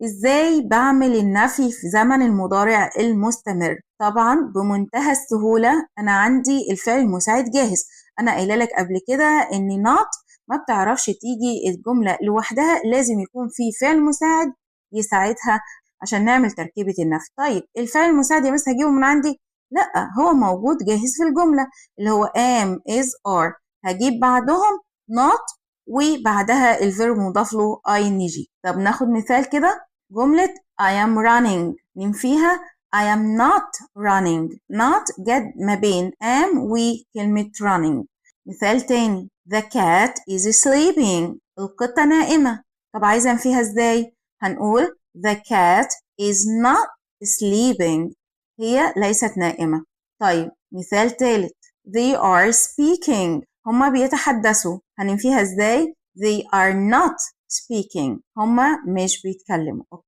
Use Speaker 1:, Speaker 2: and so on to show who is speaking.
Speaker 1: ازاي بعمل النفي في زمن المضارع المستمر؟ طبعا بمنتهى السهولة، انا عندي الفعل المساعد جاهز. انا قايله لك قبل كده ان not ما بتعرفش تيجي الجملة لوحدها، لازم يكون في فعل مساعد يساعدها عشان نعمل تركيبة النفي. طيب الفعل المساعد يا مس هجيبه من عندي؟ لا، هو موجود جاهز في الجملة، اللي هو am is are. هجيب بعدهم not وبعدها الفيرب مضاف له ing. طب ناخد مثال كده. جملة I am running، مين فيها؟ I am not running. not جد ما بين am وكلمة running. مثال تاني. The cat is sleeping، القطة نائمة. طب عايزة انفيها ازاي؟ هنقول the cat is not sleeping، هي ليست نائمة. طيب مثال تالت. They are speaking، هما بيتحدثوا. هننفيها ازاي؟ They are not speaking، هما مش بيتكلموا.